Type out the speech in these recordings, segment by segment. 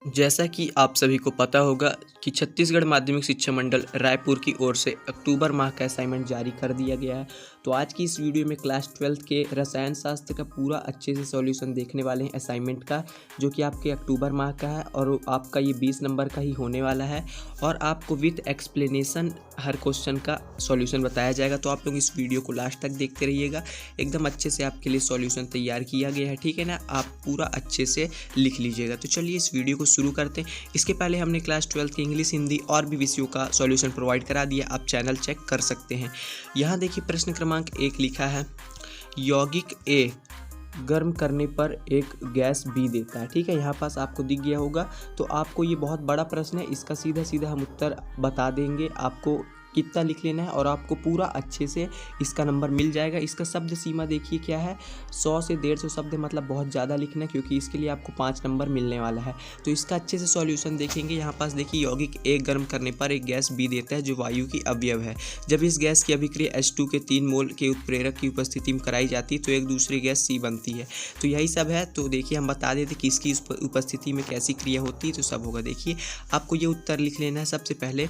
जैसा कि आप सभी को पता होगा कि छत्तीसगढ़ माध्यमिक शिक्षा मंडल रायपुर की ओर से अक्टूबर माह का असाइनमेंट जारी कर दिया गया है। तो आज की इस वीडियो में क्लास 12th के रसायन शास्त्र का पूरा अच्छे से सॉल्यूशन देखने वाले हैं असाइनमेंट का, जो कि आपके अक्टूबर माह का है और आपका ये 20 नंबर का ही होने वाला है और आपको विथ एक्सप्लेनेशन हर क्वेश्चन का सॉल्यूशन बताया जाएगा। तो आप लोग इस वीडियो को लास्ट तक देखते रहिएगा, एकदम अच्छे से आपके लिए सॉल्यूशन तैयार किया गया है, ठीक है ना। आप पूरा अच्छे से लिख लीजिएगा। तो चलिए इस वीडियो को शुरू करते हैं। इसके पहले हमने क्लास 12th के इंग्लिश, हिंदी और भी विषयों का सॉल्यूशन प्रोवाइड करा दिया, आप चैनल चेक कर सकते हैं। यहाँ देखिए प्रश्न क्रमांक 1 लिखा है, यौगिक ए गर्म करने पर एक गैस बी देता है, ठीक है। यहाँ पास आपको दिख गया होगा। तो आपको ये बहुत बड़ा प्रश्न है, इसका सीधा सीधा हम उत्तर बता देंगे। आपको कितना लिख लेना है और आपको पूरा अच्छे से इसका नंबर मिल जाएगा। इसका शब्द सीमा देखिए क्या है, 100 से 150 शब्द, मतलब बहुत ज़्यादा लिखना है क्योंकि इसके लिए आपको 5 नंबर मिलने वाला है। तो इसका अच्छे से सॉल्यूशन देखेंगे। यहाँ पास देखिए, यौगिक ए गर्म करने पर एक गैस बी देता है जो वायु की अवयव है। जब इस गैस की अभिक्रिया H2 के 3 मोल के उत्प्रेरक की उपस्थिति में कराई जाती है तो एक दूसरी गैस सी बनती है। तो यही सब है। तो देखिए हम बता देते कि इसकी उपस्थिति में कैसी क्रिया होती है, तो सब होगा। देखिए आपको ये उत्तर लिख लेना है। सबसे पहले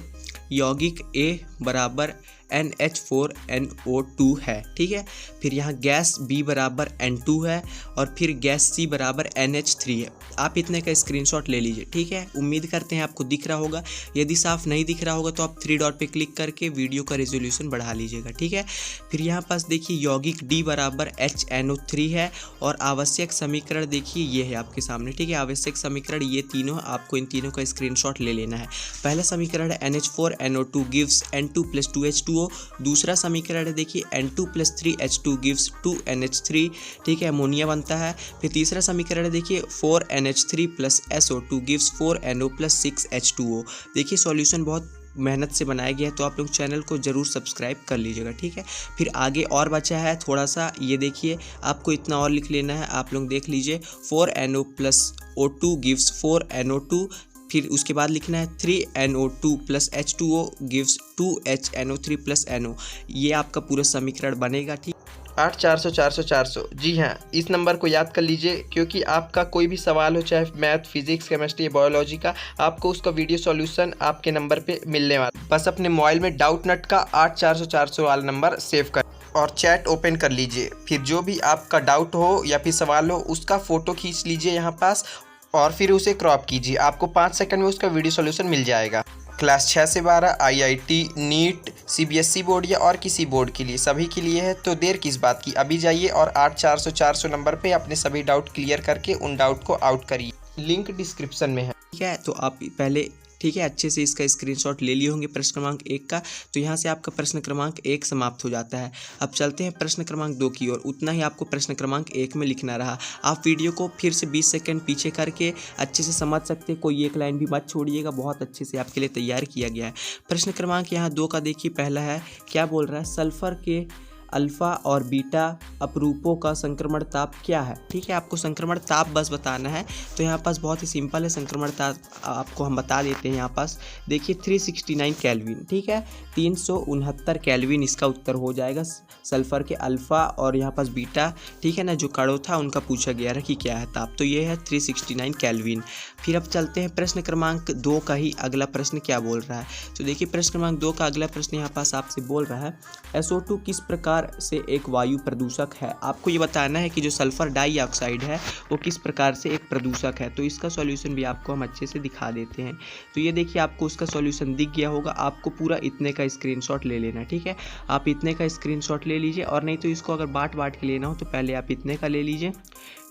यौगिक ए बराबर NH4NO2 है, ठीक है। फिर यहाँ गैस B बराबर N2 है और फिर गैस C बराबर NH3 है। आप इतने का स्क्रीनशॉट ले लीजिए, ठीक है। उम्मीद करते हैं आपको दिख रहा होगा। यदि साफ नहीं दिख रहा होगा तो आप 3 डॉट पे क्लिक करके वीडियो का रेजोल्यूशन बढ़ा लीजिएगा, ठीक है। फिर यहाँ पास देखिए यौगिक D बराबर HNO3 है और आवश्यक समीकरण देखिए ये है आपके सामने, ठीक है। आवश्यक समीकरण ये तीनों, आपको इन तीनों का स्क्रीनशॉट ले लेना है। पहला समीकरण है NH4NO2 गिव्स N2 + 2H2O। दूसरा समीकरण है देखिए N2 + 3H2 गिव्स 2NH3, ठीक है, अमोनिया बनता है। फिर तीसरा समीकरण है देखिए 4NH3 + SO2 gives 4NO + 6H2O। देखिए सॉल्यूशन बहुत मेहनत से बनाया गया है, तो आप लोग चैनल को ज़रूर सब्सक्राइब कर लीजिएगा, ठीक है। फिर आगे और बचा है थोड़ा सा, ये देखिए आपको इतना और लिख लेना है। आप लोग देख लीजिए 4NO + O2 गिव्स 4NO2। फिर उसके बाद लिखना है 3NO2 + H2O gives 2HNO3 + NO। ये आपका पूरा समीकरण बनेगा, ठीक। 8 400 400 400, जी हाँ, इस नंबर को याद कर लीजिए क्योंकि आपका कोई भी सवाल हो, चाहे मैथ, फिजिक्स, केमिस्ट्री, बायोलॉजी का, आपको उसका वीडियो सॉल्यूशन आपके नंबर पे मिलने वाला। बस अपने मोबाइल में डाउट नट का 8 400 400 वाला नंबर सेव कर और चैट ओपन कर लीजिए। फिर जो भी आपका डाउट हो या फिर सवाल हो उसका फ़ोटो खींच लीजिए यहाँ पास और फिर उसे क्रॉप कीजिए। आपको 5 सेकंड में उसका वीडियो सॉल्यूशन मिल जाएगा। क्लास 6 से 12 IIT, नीट, CBSE बोर्ड या और किसी बोर्ड के लिए, सभी के लिए है। तो देर किस बात की, अभी जाइए और 8 400 400 नंबर पे अपने सभी डाउट क्लियर करके उन डाउट को आउट करिए। लिंक डिस्क्रिप्शन में है, ठीक है। तो आप पहले, ठीक है, अच्छे से इसका स्क्रीनशॉट ले लिए होंगे प्रश्न क्रमांक 1 का। तो यहाँ से आपका प्रश्न क्रमांक 1 समाप्त हो जाता है। अब चलते हैं प्रश्न क्रमांक 2 की ओर। उतना ही आपको प्रश्न क्रमांक 1 में लिखना रहा। आप वीडियो को फिर से 20 सेकंड पीछे करके अच्छे से समझ सकते हैं, कोई एक लाइन भी मत छोड़िएगा, बहुत अच्छे से आपके लिए तैयार किया गया है। प्रश्न क्रमांक यहाँ 2 का देखिए, पहला है, क्या बोल रहा है, सल्फर के अल्फ़ा और बीटा अपरूपों का संक्रमण ताप क्या है, ठीक है। आपको संक्रमण ताप बस बताना है। तो यहाँ पास बहुत ही सिंपल है, संक्रमण ताप आपको हम बता देते हैं। यहाँ पास देखिए 369 केल्विन, ठीक है, 369 केल्विन इसका उत्तर हो जाएगा। सल्फर के अल्फ़ा और यहाँ पास बीटा, ठीक है ना, जो कणों था उनका पूछा गया है कि क्या है ताप, तो ये है 369 केल्विन। फिर अब चलते हैं प्रश्न क्रमांक 2 का ही अगला प्रश्न क्या बोल रहा है। तो देखिए प्रश्न क्रमांक 2 का अगला प्रश्न यहाँ पास आपसे बोल रहा है, SO2 किस प्रकार से एक वायु प्रदूषक है। आपको ये बताना है कि जो सल्फर डाइऑक्साइड है वो किस प्रकार से एक प्रदूषक है। तो इसका सॉल्यूशन भी आपको हम अच्छे से दिखा देते हैं। तो ये देखिए आपको उसका सॉल्यूशन दिख गया होगा। आपको पूरा इतने का स्क्रीनशॉट ले लेना है, ठीक है। आप इतने का स्क्रीनशॉट ले लीजिए, और नहीं तो इसको अगर बांट के लेना हो तो पहले आप इतने का ले लीजिए,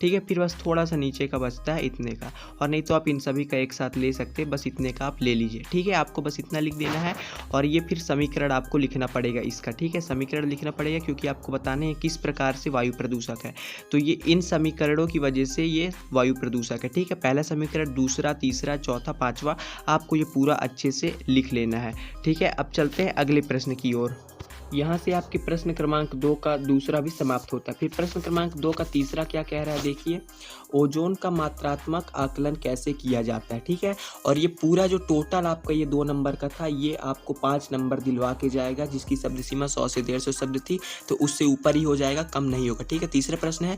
ठीक है। फिर बस थोड़ा सा नीचे का बचता है इतने का, और नहीं तो आप इन सभी का एक साथ ले सकते हैं। बस इतने का आप ले लीजिए, ठीक है। आपको बस इतना लिख देना है और ये फिर समीकरण आपको लिखना पड़ेगा इसका, ठीक है। समीकरण लिखना पड़ेगा क्योंकि आपको बताने हैं किस प्रकार से वायु प्रदूषक है। तो ये इन समीकरणों की वजह से ये वायु प्रदूषक है, ठीक है। पहला समीकरण, दूसरा, तीसरा, चौथा, पांचवा, आपको ये पूरा अच्छे से लिख लेना है, ठीक है। अब चलते हैं अगले प्रश्न की ओर। यहाँ से आपके प्रश्न क्रमांक 2 का दूसरा भी समाप्त होता है। फिर प्रश्न क्रमांक 2 का तीसरा क्या कह रहा है, देखिए ओजोन का मात्रात्मक आकलन कैसे किया जाता है। ठीक है, और ये पूरा जो टोटल आपका ये 2 नंबर का था, ये आपको 5 नंबर दिलवा के जाएगा, जिसकी शब्द सीमा 100 से 150 शब्द थी, तो उससे ऊपर ही हो जाएगा, कम नहीं होगा। ठीक है, तीसरा प्रश्न है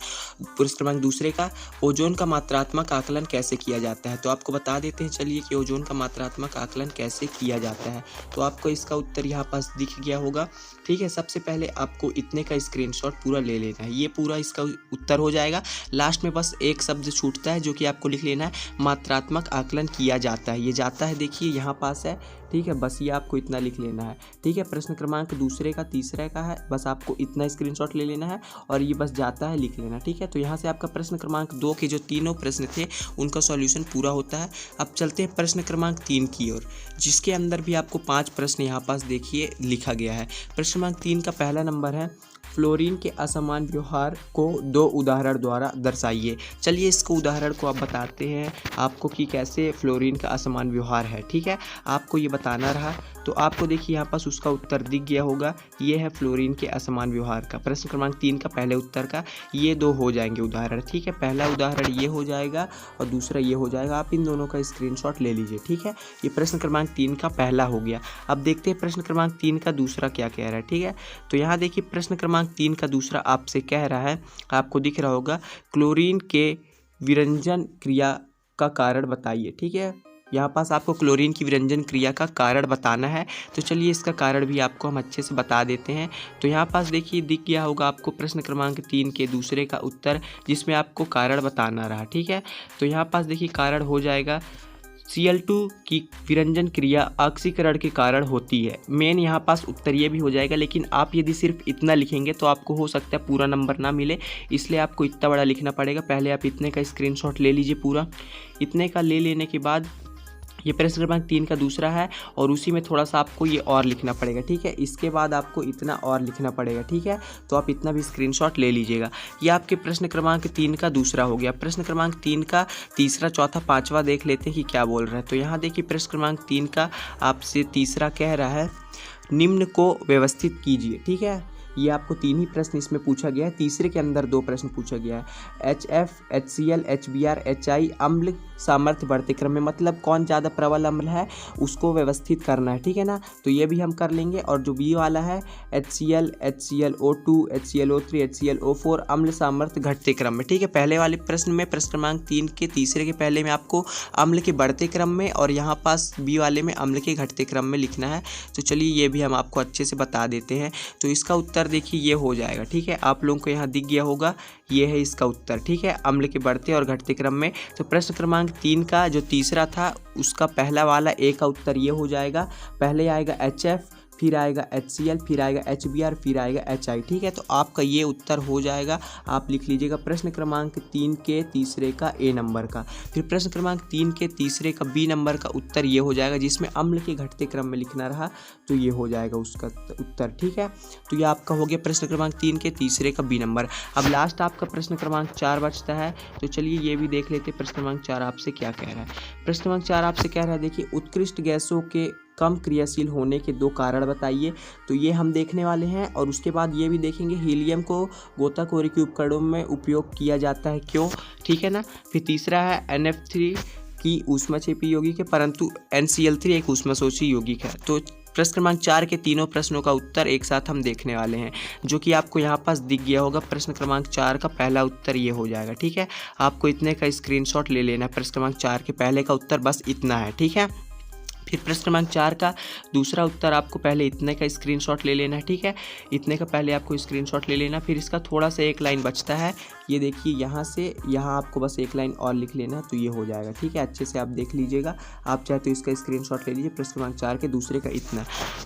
प्रश्न क्रमांक दूसरे का, ओजोन का मात्रात्मक आकलन कैसे किया जाता है। तो आपको बता देते हैं चलिए कि ओजोन का मात्रात्मक आकलन कैसे किया जाता है। तो आपको इसका उत्तर यहाँ पास दिख गया होगा। ठीक है, सबसे पहले आपको इतने का स्क्रीनशॉट पूरा ले लेना है, ये पूरा इसका उत्तर हो जाएगा। लास्ट में बस एक शब्द छूटता है जो कि आपको लिख लेना है, मात्रात्मक आकलन किया जाता है। ये जाता है देखिए यहाँ पास है। ठीक है, बस ये आपको इतना लिख लेना है। ठीक है, प्रश्न क्रमांक दूसरे का तीसरे का है, बस आपको इतना स्क्रीनशॉट ले लेना है और ये बस जाता है लिख लेना। ठीक है, तो यहाँ से आपका प्रश्न क्रमांक 2 के जो तीनों प्रश्न थे उनका सॉल्यूशन पूरा होता है। अब चलते हैं प्रश्न क्रमांक 3 की ओर, जिसके अंदर भी आपको 5 प्रश्न यहाँ पास देखिए लिखा गया है। प्रश्न क्रमांक 3 का पहला नंबर है, फ्लोरीन के असमान व्यवहार को 2 उदाहरण द्वारा दर्शाइए। चलिए इसको उदाहरण को आप बताते हैं आपको कि कैसे फ्लोरीन का असमान व्यवहार है। ठीक है, आपको ये बताना रहा, तो आपको देखिए यहाँ पास उसका उत्तर दिख गया होगा। ये है फ्लोरीन के असमान व्यवहार का प्रश्न क्रमांक 3 का पहले उत्तर का, ये 2 हो जाएंगे उदाहरण। ठीक है, पहला उदाहरण ये हो जाएगा और दूसरा ये हो जाएगा। आप इन दोनों का स्क्रीनशॉट ले लीजिए। ठीक है, ये प्रश्न क्रमांक 3 का पहला हो गया। अब देखते हैं प्रश्न क्रमांक 3 का दूसरा क्या कह रहा है। ठीक है, तो यहाँ देखिए प्रश्न क्रमांक 3 का दूसरा आपसे कह रहा है, आपको दिख रहा होगा, क्लोरीन के विरंजन क्रिया का कारण बताइए। ठीक है, यहाँ पास आपको क्लोरीन की विरंजन क्रिया का कारण बताना है। तो चलिए इसका कारण भी आपको हम अच्छे से बता देते हैं। तो यहाँ पास देखिए दिख गया होगा आपको प्रश्न क्रमांक 3 के दूसरे का उत्तर, जिसमें आपको कारण बताना रहा। ठीक है, तो यहाँ पास देखिए कारण हो जाएगा, Cl2 की विरंजन क्रिया ऑक्सीकरण के कारण होती है। मेन यहाँ पास उत्तर ये भी हो जाएगा, लेकिन आप यदि सिर्फ इतना लिखेंगे तो आपको हो सकता है पूरा नंबर ना मिले, इसलिए आपको इतना बड़ा लिखना पड़ेगा। पहले आप इतने का स्क्रीनशॉट ले लीजिए पूरा। इतने का ले लेने के बाद ये प्रश्न क्रमांक 3 का दूसरा है और उसी में थोड़ा सा आपको ये और लिखना पड़ेगा। ठीक है, इसके बाद आपको इतना और लिखना पड़ेगा। ठीक है, तो आप इतना भी स्क्रीनशॉट ले लीजिएगा। ये आपके प्रश्न क्रमांक 3 का दूसरा हो गया। प्रश्न क्रमांक 3 का तीसरा, चौथा, पांचवा देख लेते हैं कि क्या बोल रहा है। तो यहाँ देखिए प्रश्न क्रमांक 3 का आपसे तीसरा कह रहा है, निम्न को व्यवस्थित कीजिए। ठीक है, ये आपको 3 ही प्रश्न इसमें पूछा गया है, तीसरे के अंदर 2 प्रश्न पूछा गया है। HF, HCl, HBr, HI अम्ल सामर्थ्य बढ़ते क्रम में, मतलब कौन ज़्यादा प्रबल अम्ल है उसको व्यवस्थित करना है। ठीक है ना, तो ये भी हम कर लेंगे। और जो बी वाला है HCl, HClO2, HClO3, HClO4 अम्ल सामर्थ्य घटते क्रम में। ठीक है, पहले वाले प्रश्न में प्रश्न क्रमांक 3 के तीसरे के पहले में आपको अम्ल के बढ़ते क्रम में और यहाँ पास बी वाले में अम्ल के घटते क्रम में लिखना है। तो चलिए ये भी हम आपको अच्छे से बता देते हैं। तो इसका उत्तर देखिए ये हो जाएगा। ठीक है, आप लोगों को यहाँ दिख गया होगा, ये है इसका उत्तर। ठीक है, अम्ल के बढ़ते और घटते क्रम में। तो प्रश्न क्रमांक 3 का जो तीसरा था उसका पहला वाला ए का उत्तर ये हो जाएगा। पहले आएगा HF, फिर आएगा HCl, फिर आएगा HBr, फिर आएगा HI। ठीक है, तो आपका ये उत्तर हो जाएगा। आप लिख लीजिएगा प्रश्न क्रमांक 3 के तीसरे का ए नंबर का। फिर प्रश्न क्रमांक 3 के तीसरे का बी नंबर का उत्तर ये हो जाएगा, जिसमें अम्ल के घटते क्रम में लिखना रहा, तो ये हो जाएगा उसका उत्तर। ठीक है, तो ये आपका हो गया प्रश्न क्रमांक 3 के तीसरे का बी नंबर। अब लास्ट आपका प्रश्न क्रमांक 4 बचता है, तो चलिए ये भी देख लेते हैं प्रश्न क्रमांक 4 आपसे क्या कह रहा है। प्रश्न क्रमांक 4 आपसे कह रहा है, देखिए उत्कृष्ट गैसों के कम क्रियाशील होने के 2 कारण बताइए। तो ये हम देखने वाले हैं और उसके बाद ये भी देखेंगे हीलियम को गोताखोरी के उपकरणों में उपयोग किया जाता है क्यों। ठीक है ना, फिर तीसरा है NF3 की ऊष्माक्षेपी यौगिक है, परंतु NCl3 एक ऊष्माशोषी यौगिक है। तो प्रश्न क्रमांक 4 के तीनों प्रश्नों का उत्तर एक साथ हम देखने वाले हैं, जो कि आपको यहाँ पास दिख गया होगा। प्रश्न क्रमांक 4 का पहला उत्तर ये हो जाएगा। ठीक है, आपको इतने का स्क्रीनशॉट ले लेना है। प्रश्न क्रमांक 4 के पहले का उत्तर बस इतना है। ठीक है, फिर प्रश्न क्रमांक 4 का दूसरा उत्तर आपको पहले इतने का स्क्रीनशॉट ले लेना है। ठीक है, इतने का पहले आपको स्क्रीनशॉट ले लेना। फिर इसका थोड़ा सा एक लाइन बचता है, ये देखिए यहाँ से यहाँ आपको बस एक लाइन और लिख लेना है, तो ये हो जाएगा। ठीक है, अच्छे से आप देख लीजिएगा। आप चाहे तो इसका स्क्रीनशॉट ले लीजिए। प्रश्न क्रमांक 4 के दूसरे का इतना।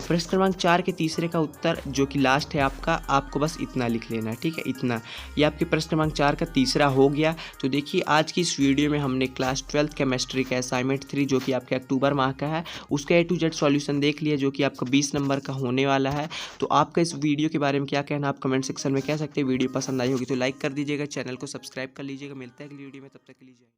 प्रश्न क्रमांक 4 के तीसरे का उत्तर जो कि लास्ट है आपका, आपको बस इतना लिख लेना है। ठीक है, इतना। ये आपके प्रश्न क्रमांक 4 का तीसरा हो गया। तो देखिए आज की इस वीडियो में हमने क्लास 12 केमिस्ट्री का असाइनमेंट 3 जो कि आपके अक्टूबर माह का है, उसका A to Z सॉल्यूशन देख लिया, जो कि आपका 20 नंबर का होने वाला है। तो आपका इस वीडियो के बारे में क्या कहना, आप कमेंट सेक्शन में कह सकते हैं। वीडियो पसंद आई होगी तो लाइक कर दीजिएगा, चैनल को सब्सक्राइब कर लीजिएगा। मिलता है अगली वीडियो में, तब तक के लिए।